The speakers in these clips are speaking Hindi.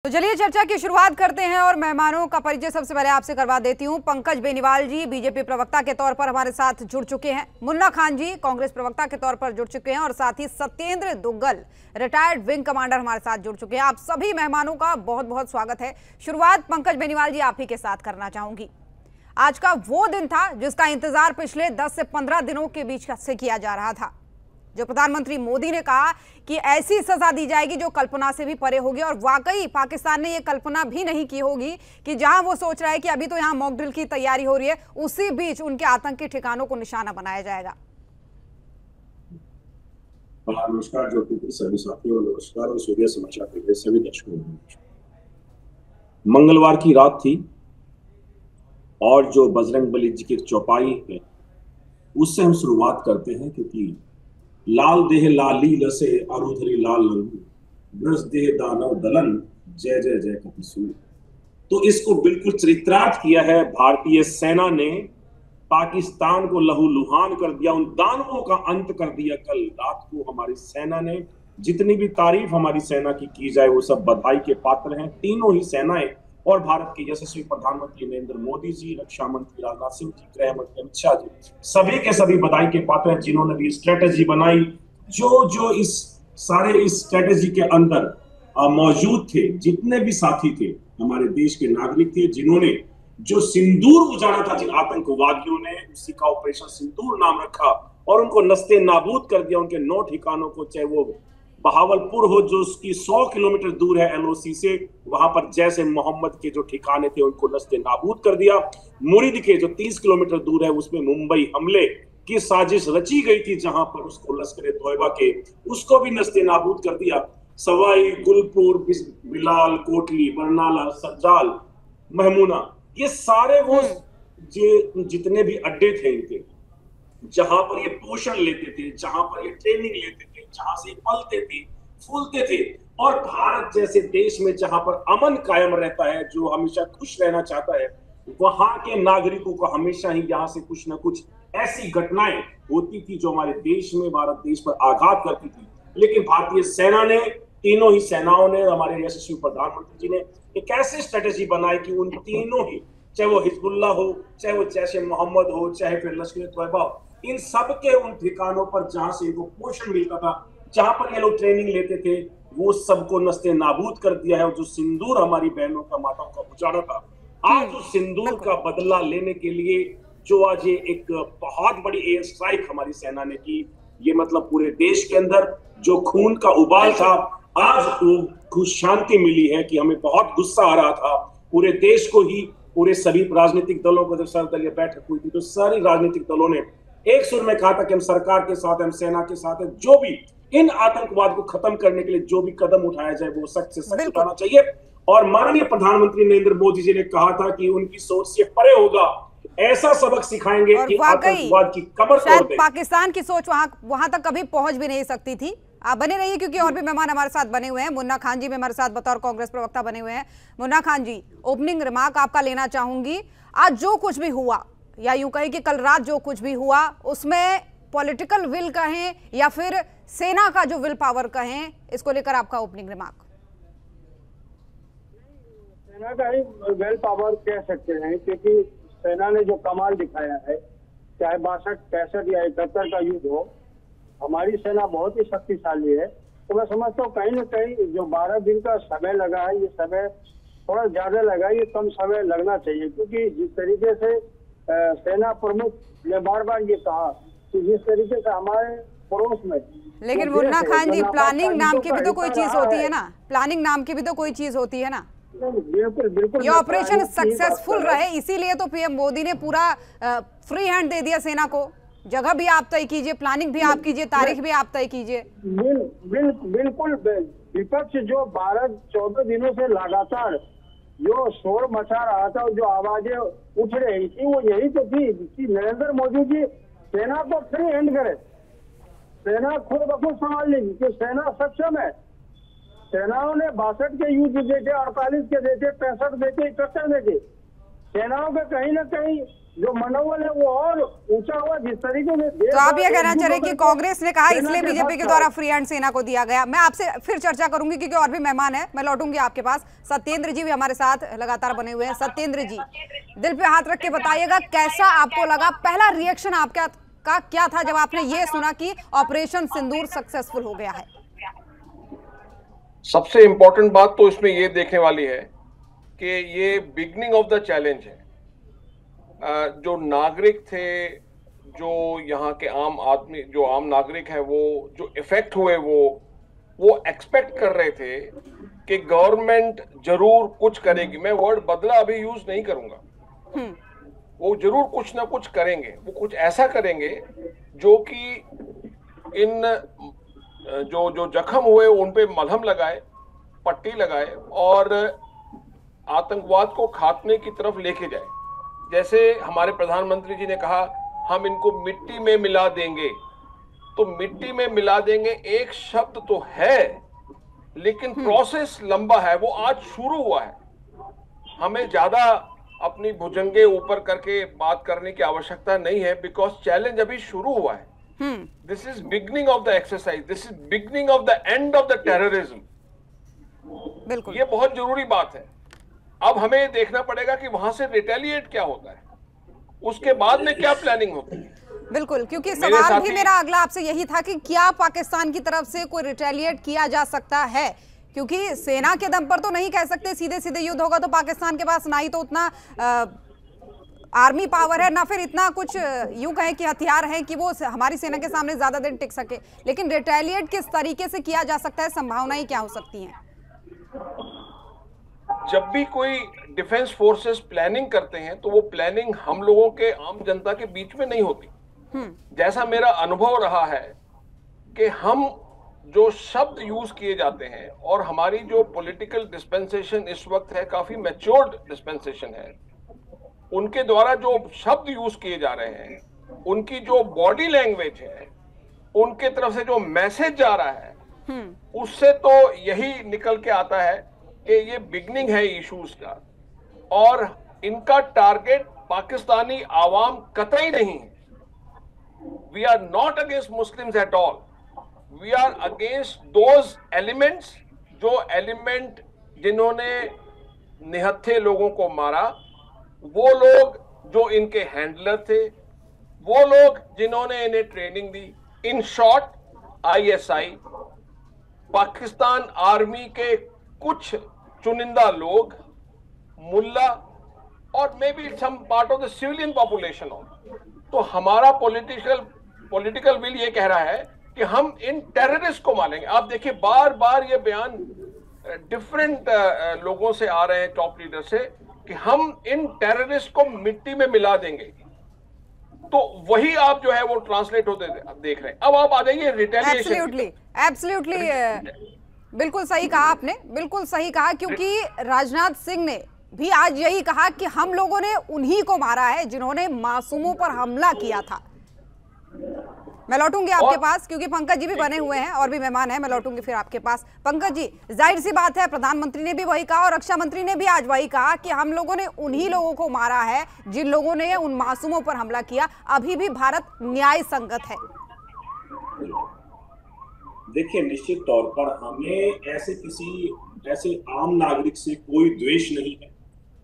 तो चलिए चर्चा की शुरुआत करते हैं और मेहमानों का परिचय सबसे पहले आपसे करवा देती हूं। पंकज बेनीवाल जी बीजेपी प्रवक्ता के तौर पर हमारे साथ जुड़ चुके हैं। मुन्ना खान जी कांग्रेस प्रवक्ता के तौर पर जुड़ चुके हैं और साथ ही Satyendra Duggal retired wing commander हमारे साथ जुड़ चुके हैं। आप सभी मेहमानों का बहुत बहुत स्वागत है। शुरुआत पंकज बेनीवाल जी आप ही के साथ करना चाहूंगी। आज का वो दिन था जिसका इंतजार पिछले 10 से 15 दिनों के बीच से किया जा रहा था, जो प्रधानमंत्री मोदी ने कहा कि ऐसी सजा दी जाएगी जो कल्पना से भी परे होगी। और वाकई पाकिस्तान ने यह कल्पना भी नहीं की होगी कि जहां वो सोच रहा है कि अभी तो यहां मॉक ड्रिल की तैयारी हो रही है, उसी बीच उनके आतंकी ठिकानों को निशाना बनाया जाएगा। नमस्कार ज्योति, सभी साथियों नमस्कार और सूर्य समाचार के सभी दर्शकों को। मंगलवार की रात थी और जो बजरंगबली जी की चौपाई है उससे हम शुरुआत करते हैं, क्योंकि लाल देह लाली लसे अरुधरी लाल लंगू ब्रज देह दानव दलन जय जय जय कपिसू। तो इसको बिल्कुल चरित्रार्थ किया है भारतीय सेना ने। पाकिस्तान को लहूलुहान कर दिया, उन दानवों का अंत कर दिया। कल रात को हमारी सेना ने, जितनी भी तारीफ हमारी सेना की जाए वो सब बधाई के पात्र हैं। तीनों ही सेनाएं और भारत के यशस्वी प्रधानमंत्री नरेंद्र मोदी जी, रक्षा मंत्री राजनाथ सिंह जी, गृह मंत्री अमित शाह जी, सभी के सभी बधाई के पात्र हैं, जिन्होंने भी स्ट्रेटेजी बनाई। जो इस सारे इस स्ट्रेटेजी के अंदर मौजूद थे, जितने भी साथी थे, हमारे देश के नागरिक थे, जिन्होंने जो सिंदूर उजाड़ा था जिन आतंकवादियों ने, उसी का ऑपरेशन सिंदूर नाम रखा और उनको नस्ते नाबूद कर दिया। उनके 9 ठिकानों को, चाहे वो बहावलपुर हो जो उसकी 100 किलोमीटर दूर है एलओसी से, वहां पर जैसे मोहम्मद के जो ठिकाने थे उनको नस्ते नाबूद कर दिया। मुरीद के जो 30 किलोमीटर दूर है उसमें मुंबई हमले की साजिश रची गई थी, जहां पर उसको लश्कर तोयबा के उसको भी नस्ते नाबूद कर दिया। सवाई गुलपुर, बिलाल, कोटली, बरनाला, सज्जाल, महमूना, ये सारे वो जितने भी अड्डे थे इनके, जहां पर ये पोषण लेते थे, जहां पर ये ट्रेनिंग लेते थे, जहां से पलते थे, फूलते थे। और भारत जैसे देश में जहां पर अमन कायम रहता है, जो हमेशा खुश रहना चाहता है, वहां के नागरिकों को हमेशा ही यहाँ से कुछ ना कुछ ऐसी घटनाएं होती थी जो हमारे देश में, भारत देश पर आघात करती थी। लेकिन भारतीय सेना ने, तीनों ही सेनाओं ने, हमारे यशस्वी प्रधानमंत्री जी ने एक ऐसी स्ट्रेटेजी बनाई कि उन तीनों ही, चाहे वो हिजबुल्ला हो, चाहे वो जैसे मोहम्मद हो, चाहे फिर लश्कर तोयबा हो, इन सब के उन ठिकानों पर जहां से इनको पोषण मिलता था, जहां पर ये लोग ट्रेनिंग लेते थे, वो सबको नस्ते नाबूद कर दिया है। और जो सिंदूर हमारी बहनों का, माताओं का उजाड़ा था, आज उस सिंदूर का बदला लेने के लिए जो आज ये एक बहुत बड़ी एयर स्ट्राइक हमारी सेना ने की, ये मतलब पूरे देश के अंदर जो खून का उबाल था, आज वो शांति मिली है कि हमें बहुत गुस्सा आ रहा था पूरे देश को ही। पूरे सभी राजनीतिक दलों को जब सर्वदलीय बैठक हुई थी तो सारी राजनीतिक दलों ने एक सुर में कहा था कि हम सरकार के साथ, हम सेना के साथ है। जो भी इन आतंकवाद को खत्म करने के लिए जो भी कदम उठाया जाए वो सख्त से सख्त उठाना चाहिए। और माननीय प्रधानमंत्री नरेंद्र मोदी जी ने कहा था कि उनकी सोच से परे होगा, ऐसा सबक सिखाएंगे कि आतंकवाद की कमर तोड़ दें। पाकिस्तान की सोच वहां तक कभी पहुंच भी नहीं सकती थी। आप बने रहिए क्योंकि और भी मेहमान हमारे साथ बने हुए हैं। मुन्ना खान जी भी हमारे साथ बतौर कांग्रेस प्रवक्ता बने हुए हैं। मुन्ना खान जी, ओपनिंग रिमार्क आपका लेना चाहूंगी। आज जो कुछ भी हुआ, या यूं कहें कि कल रात जो कुछ भी हुआ, उसमें पॉलिटिकल विल कहें या फिर सेना का जो विल पावर कहें, इसको लेकर आपका ओपनिंग रिमार्क। सेना का ही विल पावर कह सकते हैं, क्योंकि सेना ने जो कमाल दिखाया है, चाहे 62, 65 या 71 का युद्ध हो, हमारी सेना बहुत ही शक्तिशाली है। तो मैं समझता हूँ कहीं न कहीं जो 12 दिन का समय लगा है, ये समय थोड़ा ज्यादा लगा, ये कम समय लगना चाहिए। क्योंकि जिस तरीके से सेना प्रमुख ने बार बार ये कहा कि जिस तरीके से हमारे पड़ोस में, लेकिन मुन्ना खान जी, प्लानिंग नाम की भी तो कोई चीज होती है ना, प्लानिंग नाम की भी तो कोई चीज होती है ना। बिल्कुल बिल्कुल, ये ऑपरेशन सक्सेसफुल रहे, इसीलिए तो पीएम मोदी ने पूरा फ्री हैंड दे दिया सेना को। जगह भी आप तय कीजिए, प्लानिंग भी आप कीजिए, तारीख भी आप तय कीजिए। बिल्कुल। विपक्ष जो 12-14 दिनों से लगातार जो शोर मचा रहा था, जो आवाजें उठ रही थी, वो यही तो थी कि नरेंद्र मोदी जी सेना को फ्री हैंड करे, सेना खुद ब खुद संभाल लेगी, कि सेना सक्षम है। सेनाओं ने 62 के युद्ध देखे, 48 के देखे, 65 देखे, 71 देखे, सेनाओं का कहीं ना कहीं जो मनोबल है वो और ऊंचा हुआ। जिस तरीके से तो आप ये कहना चाह रहे हैं कि कांग्रेस ने कहा इसलिए बीजेपी के द्वारा फ्री हैंड सेना को दिया गया। मैं आपसे फिर चर्चा करूंगी क्योंकि और भी मेहमान है, मैं लौटूंगी आपके पास। सत्येंद्र जी भी हमारे साथ लगातार बने हुए हैं। सत्येंद्र जी, दिल पे हाथ रख के बताइएगा, कैसा आपको लगा, पहला रिएक्शन आपका का क्या था जब आपने ये सुना कि ऑपरेशन सिंदूर सक्सेसफुल हो गया है? सबसे इंपॉर्टेंट बात तो इसमें ये देखने वाली है कि ये बिगनिंग ऑफ द चैलेंज है। जो नागरिक थे, जो यहाँ के आम आदमी, जो आम नागरिक है, वो जो इफेक्ट हुए, वो एक्सपेक्ट कर रहे थे कि गवर्नमेंट जरूर कुछ करेगी। मैं वर्ड बदला अभी यूज नहीं करूंगा। वो जरूर कुछ ना कुछ करेंगे, वो कुछ ऐसा करेंगे जो कि इन जो जख्म हुए उन पे मलहम लगाए, पट्टी लगाए और आतंकवाद को खात्मे की तरफ लेके जाए। जैसे हमारे प्रधानमंत्री जी ने कहा, हम इनको मिट्टी में मिला देंगे। तो मिट्टी में मिला देंगे एक शब्द तो है, लेकिन प्रोसेस लंबा है। वो आज शुरू हुआ है। हमें ज्यादा अपनी भुजंगे ऊपर करके बात करने की आवश्यकता नहीं है, बिकॉज चैलेंज अभी शुरू हुआ है। This is beginning of the exercise, this is beginning of the end of the terrorism. बिल्कुल, ये बहुत जरूरी बात है। अब हमें देखना पड़ेगा कि वहां से रिटेलिएट क्या होता है, उसके बाद में क्या प्लानिंग होती है। बिल्कुल, क्योंकि सवाल भी मेरा अगला आपसे यही था कि क्या पाकिस्तान की तरफ से कोई रिटेलिएट किया जा सकता है, क्योंकि सेना के दम पर तो नहीं कह सकते सीधे सीधे युद्ध होगा। तो पाकिस्तान के पास ना ही तो उतना आर्मी पावर है, ना फिर इतना कुछ यूं कहें कि हथियार हैं कि वो हमारी सेना के सामने ज्यादा दिन टिक सके। लेकिन रिटेलिएट किस तरीके से किया जा सकता है, संभावनाएं क्या हो सकती हैं? जब भी कोई डिफेंस फोर्सेस प्लानिंग करते हैं तो वो प्लानिंग हम लोगों के, आम जनता के बीच में नहीं होती। जैसा मेरा अनुभव रहा है कि हम जो शब्द यूज किए जाते हैं, और हमारी जो पॉलिटिकल डिस्पेंसेशन इस वक्त है, काफी मैच्योर्ड डिस्पेंसेशन है, उनके द्वारा जो शब्द यूज किए जा रहे हैं, उनकी जो बॉडी लैंग्वेज है, उनके तरफ से जो मैसेज जा रहा है, उससे तो यही निकल के आता है कि ये बिगनिंग है इश्यूज का। और इनका टारगेट पाकिस्तानी आवाम कतई नहीं है। We are not against Muslims at all, we are against those elements, जो एलिमेंट जिन्होंने निहत्थे लोगों को मारा, वो लोग जो इनके हैंडलर थे, वो लोग जिन्होंने इन्हें ट्रेनिंग दी। In short, ISI, Pakistan army के कुछ चुनिंदा लोग, मुल्ला और may be some part of the civilian population हो। तो हमारा पॉलिटिकल विल ये कह रहा है कि हम इन टेररिस्ट को मारेंगे। आप देखिए, बार बार ये बयान डिफरेंट लोगों से आ रहे हैं, टॉप लीडर से, कि हम इन टेररिस्ट को मिट्टी में मिला देंगे। तो वही आप जो है वो ट्रांसलेट होते देख रहे हैं। अब आप आ जाइए रिटेलिएशन। एब्सोल्युटली बिल्कुल सही कहा आपने, बिल्कुल सही कहा, क्योंकि राजनाथ सिंह ने भी आज यही कहा कि हम लोगों ने उन्हीं को मारा है जिन्होंने मासूमों पर हमला किया था। मैं लौटूंगी आपके पास क्योंकि पंकज जी भी बने हुए हैं और भी मेहमान हैं। मैं लौटूंगी फिर आपके पास। पंकज जी, जाहिर सी बात है, प्रधानमंत्री ने भी वही कहा और रक्षा मंत्री ने भी आज वही कहा कि हम लोगों ने उन्हीं लोगों को मारा है जिन लोगों ने उन मासूमों पर हमला किया। अभी भी भारत न्याय संगत है। देखिए, निश्चित तौर पर हमें ऐसे आम नागरिक से कोई द्वेष नहीं है।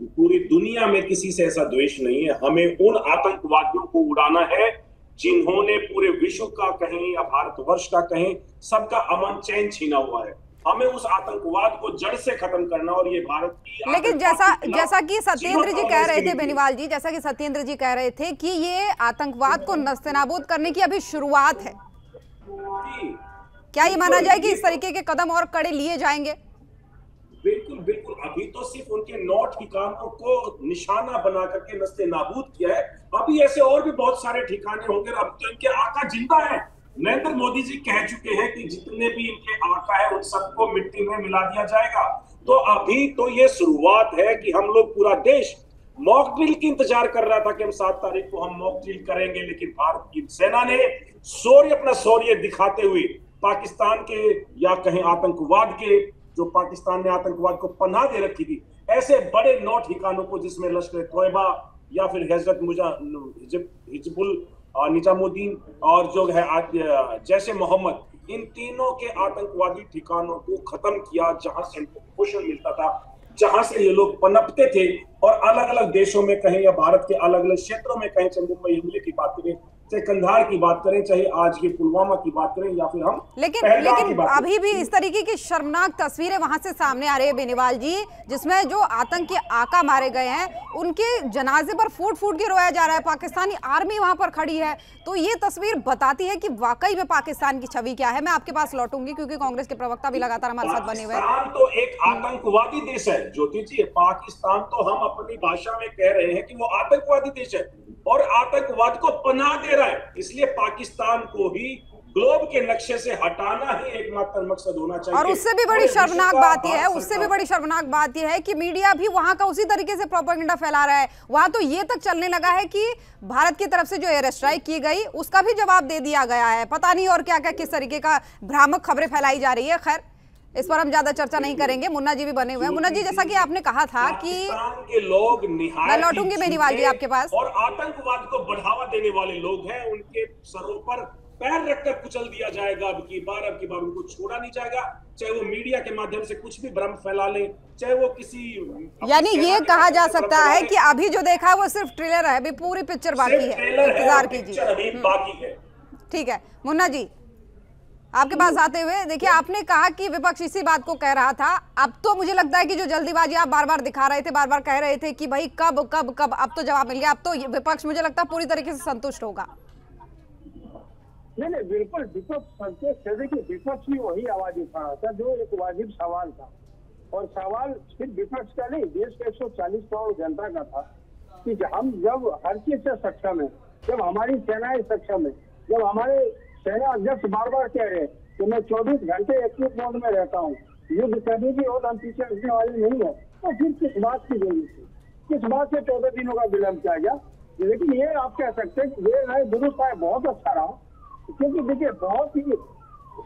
पूरी दुनिया में किसी से ऐसा द्वेष नहीं है। हमें उन आतंकवादियों को उड़ाना है जिन्होंने पूरे विश्व का कहें या भारतवर्ष का कहें, सबका अमन चैन छीना हुआ है। हमें उस आतंकवाद को जड़ से खत्म करना, और ये भारत की। लेकिन जैसा कि सत्येंद्र जी कह रहे थे, बेनीवाल जी, जैसा कि सत्येंद्र जी कह रहे थे कि ये आतंकवाद को नस्तेनाबूद करने की अभी शुरुआत है। क्या ये माना जाए कि इस तरीके के कदम और कड़े लिए जाएंगे? बिल्कुल बिल्कुल। अभी तो सिर्फ उनके 9 ठिकानों को निशाना बना करके नस्ते नाबूद किया है। अभी ऐसे और भी बहुत सारे ठिकाने होंगे। अब तो इनके आका जिंदा है। नरेंद्र मोदी जी कह चुके हैं कि जितने भी इनके आका है उन सबको मिट्टी में मिला दिया जाएगा। तो अभी तो ये शुरुआत है कि हम लोग, पूरा देश मॉक ड्रिल की इंतजार कर रहा था कि हम 7 तारीख को हम मॉक ड्रिल करेंगे, लेकिन भारत की सेना ने अपना शौर्य दिखाते हुए पाकिस्तान के या कहें आतंकवाद के जो पाकिस्तान ने आतंकवाद को पनाह दे रखी थी, ऐसे बड़े 9 ठिकानों को जिसमें लश्कर तोयबा या फिर हिजबुल निजामुद्दीन और जो है जैश मोहम्मद, इन तीनों के आतंकवादी ठिकानों को खत्म किया, जहां से इनको पोषण मिलता था, जहां से ये लोग पनपते थे। और अलग अलग देशों में कहें या भारत के अलग अलग क्षेत्रों में कहें, चाहे मुंबई हमले की बात करें, चाहे कंधार की बात करें, चाहे आज के पुलवामा की बात करें, या फिर हम लेकिन अभी भी इस तरीके की शर्मनाक तस्वीरें वहां से सामने आ रही है बेनीवाल जी, जिसमें जो आतंकी आका मारे गए हैं उनके जनाजे पर फूट फूट के रोया जा रहा है, पाकिस्तानी आर्मी वहां पर खड़ी है। तो ये तस्वीर बताती है कि वाकई में पाकिस्तान की छवि क्या है। मैं आपके पास लौटूंगी क्योंकि कांग्रेस के प्रवक्ता भी लगातार हमारे साथ बने हुए हैं। पाकिस्तान तो एक आतंकवादी देश है ज्योति जी, पाकिस्तान तो हम अपनी भाषा में कह रहे हैं कि वो आतंकवादी देश है और आतंकवाद को पनाह दे रहा है। इसलिए पाकिस्तान को ही ग्लोब के नक्शे से हटाना ही एकमात्र मकसद होना चाहिए। और उससे भी बड़ी शर्मनाक बात यह है, उससे भी बड़ी शर्मनाक बात यह है कि मीडिया भी वहां का उसी तरीके से प्रोपेगेंडा फैला रहा है। वहां तो ये तक चलने लगा है कि भारत की तरफ से जो एयर स्ट्राइक की गई उसका भी जवाब दे दिया गया है। पता नहीं और क्या क्या किस तरीके का भ्रामक खबरें फैलाई जा रही है। खैर, इस पर हम ज्यादा चर्चा नहीं करेंगे। मुन्ना जी भी बने हुए हैं। मुन्ना जी, जैसा कि आपने कहा था कि के लोग मैं लौटूंगी बेनीवाल जी आपके पास, और आतंकवाद को बढ़ावा देने वाले लोग हैं, उनके सरों पर पैर रखकर कुचल दिया जाएगा। अब की बार उनको छोड़ा नहीं जाएगा, चाहे वो मीडिया के माध्यम से कुछ भी भ्रम फैला ले, चाहे वो किसी, यानी ये कहा जा सकता है कि अभी जो देखा है वो सिर्फ ट्रेलर है, अभी पूरी पिक्चर बाकी है, इंतजार कीजिए। बाकी है। ठीक है मुन्ना जी, आपके पास आते हुए देखिए, आपने कहा कि विपक्ष इसी बात को कह रहा था। अब तो मुझे लगता है कि जो जल्दीबाजी आप बार बार दिखा रहे थे, बार बार कह रहे थे कि भाई कब कब कब, अब तो जवाब मिल गया। अब तो विपक्ष मुझे लगता है पूरी तरीके से संतुष्ट होगा। नहीं, बिल्कुल विपक्ष संतुष्ट है। देखिए, विपक्ष भी वही आवाज उठा रहा था जो एक वाजिब सवाल था, और सवाल सिर्फ विपक्ष का नहीं, देश के 140 करोड़ जनता का था कि हम जब हर चीज से सक्षम है, जब हमारी सेनाएं सक्षम है, जब हमारे सेना अध्यक्ष बार बार कह रहे हैं कि मैं 24 घंटे एक्टिव मोड में रहता हूँ, युद्ध कभी भी हो, हम पीछे हटने वाले नहीं है, तो फिर किस बात की जरूरत थी, किस बात से 14 दिनों का विलंब किया गया। लेकिन ये आप कह सकते हैं कि ये नए दुरुस्त आए, बहुत अच्छा रहा, क्योंकि देखिए बहुत ही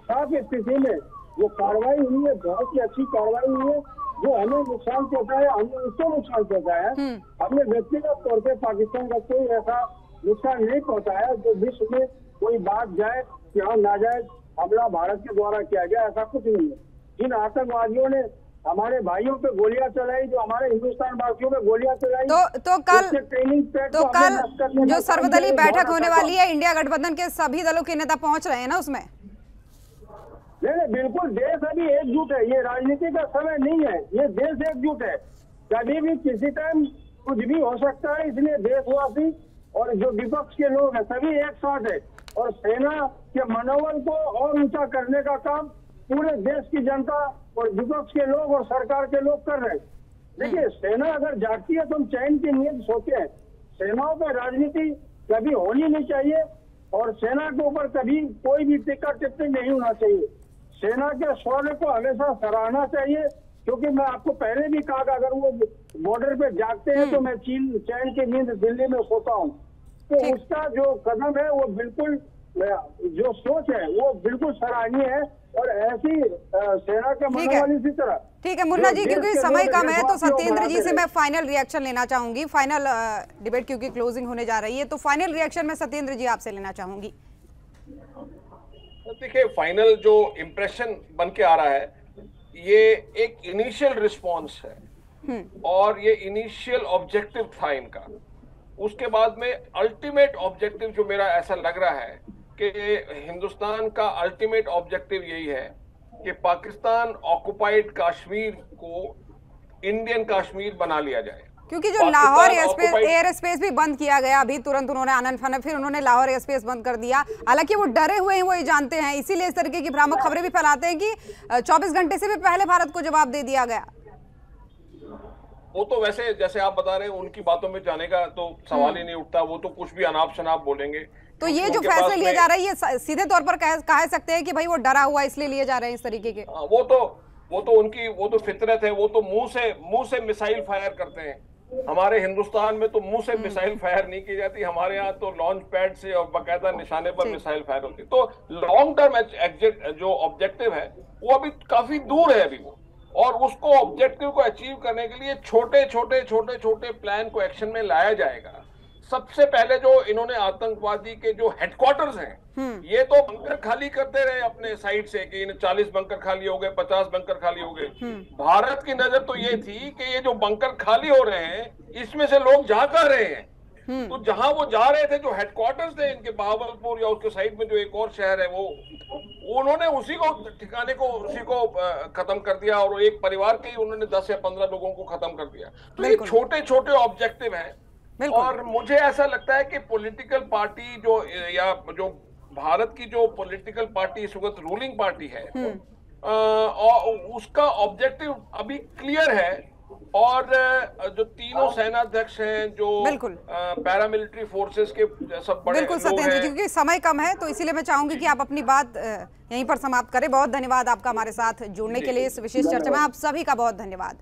साफ स्थिति में जो कार्रवाई हुई है, बहुत ही अच्छी कार्रवाई हुई है। जो हमें नुकसान पहुंचाया, हमने उसको नुकसान पहुंचाया, हमने व्यक्तिगत तौर पर पाकिस्तान का कोई ऐसा नुकसान नहीं पहुंचाया जो विश्व में कोई बात जाए कि हाँ नाजायज हमला भारत के द्वारा किया गया, ऐसा कुछ नहीं है। जिन आतंकवादियों ने हमारे भाइयों पे गोलियां चलाई, जो हमारे हिंदुस्तान वासियों पे गोलियां चलाई, तो कल जो सर्वदलीय बैठक होने वाली है, इंडिया गठबंधन के सभी दलों के नेता पहुंच रहे हैं ना उसमें? नहीं, बिल्कुल देश अभी एकजुट है। ये राजनीति का समय नहीं है, ये देश एकजुट है। कभी भी किसी टाइम कुछ भी हो सकता है, इसलिए देशवासी और जो विपक्ष के लोग हैं सभी एक साथ है, और सेना के मनोबल को और ऊंचा करने का काम पूरे देश की जनता और विपक्ष के लोग और सरकार के लोग कर रहे हैं। देखिए, सेना अगर जागती है तो हम चैन की नींद सोते हैं। सेनाओं पर राजनीति कभी होनी नहीं चाहिए, और सेना के ऊपर कभी कोई भी टीका टिप्पणी नहीं होना चाहिए। सेना के शौर्य को हमेशा सराहना चाहिए, क्योंकि मैं आपको पहले भी कहा कि अगर वो बॉर्डर पे जागते हैं तो मैं चैन की नींद दिल्ली में सोता हूँ। तो उसका जो कदम है वो बिल्कुल, जो सोच है वो बिल्कुल सराहनीय है, और ऐसी सेना का मनोबल इसी तरह। ठीक है मुन्ना जी, क्योंकि समय कम है तो सत्येंद्र जी से मैं फाइनल रिएक्शन लेना चाहूंगी। फाइनल डिबेट क्योंकि क्लोजिंग होने जा रही है, तो फाइनल रिएक्शन में सत्येंद्र जी आपसे लेना चाहूंगी। देखिए, फाइनल जो इम्प्रेशन बन के आ रहा है, ये एक इनिशियल रिस्पॉन्स है, और ये इनिशियल ऑब्जेक्टिव था इनका। उसके बाद में अल्टीमेट ऑब्जेक्टिव जो मेरा ऐसा लग रहा है कि हिंदुस्तान का अल्टीमेट ऑब्जेक्टिव यही है कि पाकिस्तान ऑक्युपाइड कश्मीर को इंडियन कश्मीर बना लिया जाए। क्योंकि जो लाहौर एयर स्पेस भी बंद किया गया अभी तुरंत, उन्होंने आनंद फनन, फिर उन्होंने लाहौर एयर स्पेस बंद कर दिया। हालांकि वो डरे हुए हैं, वो ये जानते हैं, इसीलिए इस तरीके की भ्रामक खबरें भी फैलाते हैं कि 24 घंटे से भी पहले भारत को जवाब दे दिया गया। वो तो वैसे जैसे आप बता रहे हैं, उनकी बातों में जाने का तो सवाल ही नहीं उठता, वो तो कुछ भी अनाप शनाप बोलेंगे। तो ये जो फैसले लिए जा रहे हैं, ये सीधे तौर पर कह सकते हैं कि भाई वो डरा हुआ इसलिए लिए जा रहे हैं इस तरीके के। वो तो उनकी फितरत है। वो तो मुंह से मिसाइल फायर करते हैं। हमारे हिंदुस्तान में तो मुंह से मिसाइल फायर नहीं की जाती, हमारे यहाँ तो लॉन्च पैड से और बाकायदा निशाने पर मिसाइल फायर होती है। तो लॉन्ग टर्म जो ऑब्जेक्टिव है वो अभी काफी दूर है। अभी और उसको ऑब्जेक्टिव को अचीव करने के लिए छोटे छोटे प्लान को एक्शन में लाया जाएगा। सबसे पहले जो इन्होंने आतंकवादी के जो हेडक्वार्टर्स हैं, ये तो बंकर खाली करते रहे अपने साइड से कि 40 बंकर खाली हो गए, 50 बंकर खाली हो गए। भारत की नजर तो ये थी कि ये जो बंकर खाली हो रहे हैं इसमें से लोग जा कर रहे हैं। तो जहां वो जा रहे थे, जो हेडक्वार्टर्स थे इनके बहावलपुर या उसके साइड में जो एक और शहर है, वो उन्होंने उसी को ठिकाने को उसी को खत्म कर दिया और एक परिवार के ही उन्होंने 10 या 15 लोगों को खत्म कर दिया। तो ये छोटे छोटे ऑब्जेक्टिव हैं। और मुझे ऐसा लगता है कि पॉलिटिकल पार्टी जो भारत की जो पॉलिटिकल पार्टी इस वक्त रूलिंग पार्टी है, और उसका ऑब्जेक्टिव अभी क्लियर है। और जो तीनों सेनाध्यक्ष हैं, जो पैरामिलिट्री फोर्सेस के सब बड़े बिल्कुल सत्येंद्र जी, क्योंकि समय कम है तो इसीलिए मैं चाहूंगी कि आप अपनी बात यहीं पर समाप्त करें। बहुत धन्यवाद आपका हमारे साथ जुड़ने के लिए इस विशेष चर्चा में। आप सभी का बहुत धन्यवाद।